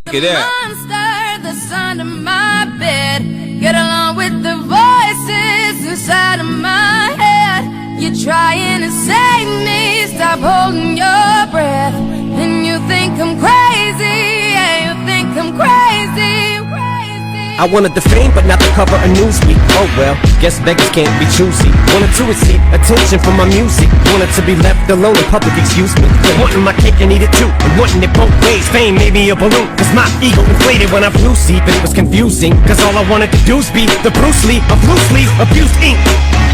Look at that. Monster that's under my bed. Get along with the voices inside of my head. You're trying to save me. Stop holding your breath. And you think I'm crazy. Yeah, you think I'm crazy. I wanted the fame, but not to cover a newsweek. Oh well, guess beggars can't be choosy. Wanted to receive attention from my music. Wanted to be left alone in public, excuse me. But wanting my cake and eat it too. And wanting it both ways, fame made me a balloon. Cause my ego inflated when I flew see. But it was confusing, cause all I wanted to do was be the Bruce Lee of loosely abused ink.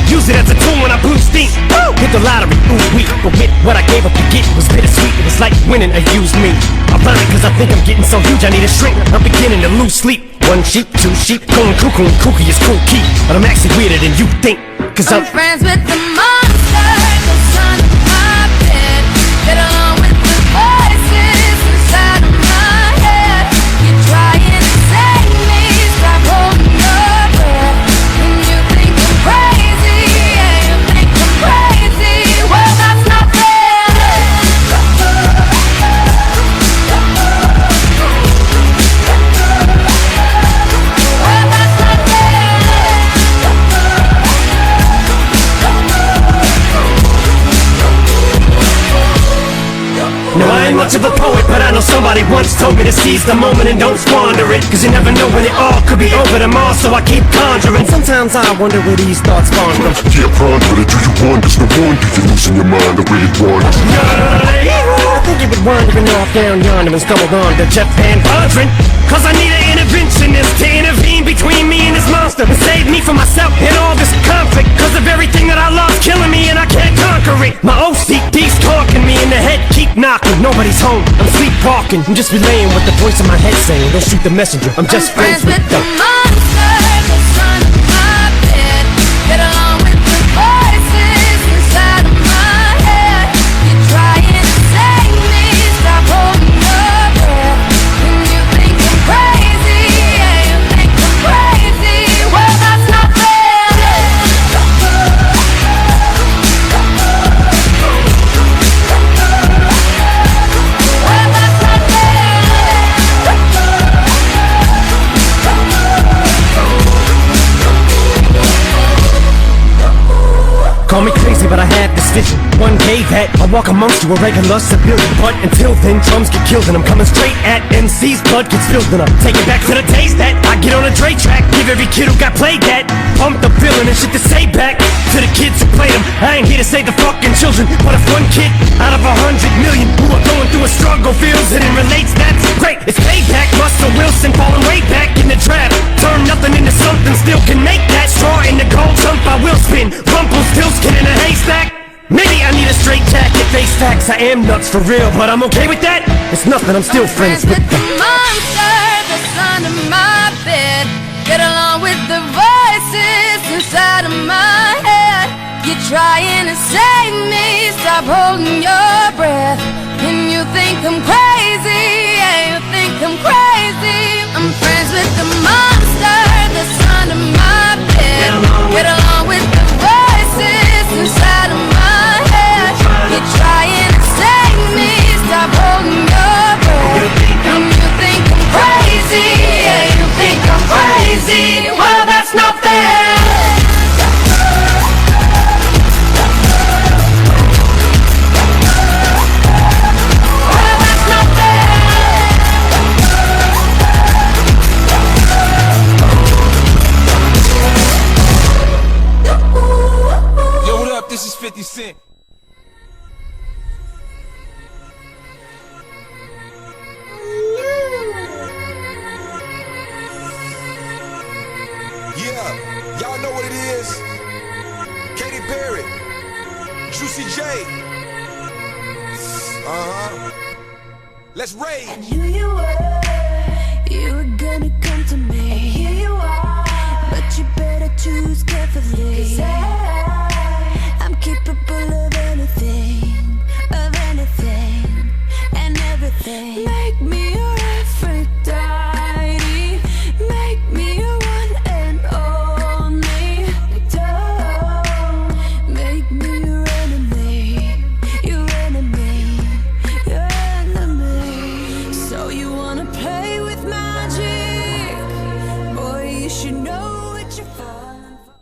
Use it as a tool when I blew steam. Woo! Hit the lottery, ooh wee. But with what I gave up to get was bittersweet. It was like winning a used me. I'm lying cause I think I'm getting so huge I need a shrink. I'm beginning to lose sleep. One sheep, two sheep, going cuckoo and kooky is cool key. But I'm actually weirder than you think. Cause I'm friends with the monster that's under my bed. Get along with the voices inside of my head. You're trying to save me. Stop holding your breath. And you think I'm crazy. Yeah, you think I'm crazy. Well, that's not fair. No, I ain't much of a poet, but I know somebody once told me to seize the moment and don't squander it. Cause you never know when it all could be over tomorrow, so I keep conjuring. Sometimes I wonder where these thoughts spawn from. Yeah, ponder it, do you wonder? No wonder you're losing your mind, I really wonder. I think you've been wandering off down yonder and stumbled on to Jeff Van Vondren. Cause I need an interventionist to intervene between me and this monster and save me from myself and all this conflict. Cause of everything that I love's killing me and I can't conquer it. My OCD's talking me in the head, keep knocking. Nobody's home, I'm sleepwalking. I'm just relaying what the voice in my head saying. Don't shoot the messenger, I'm just friends with the monster that's under my bed. Get along with the voices inside of my head. You're trying to save me. Stop holding your breath. And you think I'm crazy. Yeah, you think I'm crazy. Well, that's not fair. Call me crazy, but I had this vision. One day that I'll walk amongst you, a regular civilian. But until then, drums get killed and I'm coming straight at MC's blood gets spilled. And I'm taking back to the days that I get on a Dre track. Give every kid who got played that pump the feeling and shit to say back to the kids who played them. I ain't here to save the fucking children, but if one kid out of 100 million who are going through a struggle feels it and relates, that's great. It's payback. Russell Wilson falling way back in the draft. Turn nothing into something, still can make that straw in the gold jump. I will spin. Rumpelstiltskin in a haystack. Maybe I need a straight jacket, face facts. I am nuts for real, but I'm okay with that. It's nothing, I'm still friends with the monster that's under my bed. Get along with the voices inside of my head. You're trying to save me. Stop holding your breath. And you think I'm crazy. Yeah, you think I'm crazy. I'm friends with the monster that's under my bed. Get along with the voices inside of my head. You're trying to save me. Stop holding your breath. And you think I'm crazy. Yeah, you think I'm crazy. Well, that's not fair. This is 50 Cent. Yeah, y'all know what it is. Katy Perry, Juicy J. Let's rage. I knew you were gonna come to me. And here you are, but you better choose carefully. 'Cause I'm capable of anything, and everything. Make me your Aphrodite, make me your one and only. Don't make me your enemy, your enemy, your enemy. So you wanna you know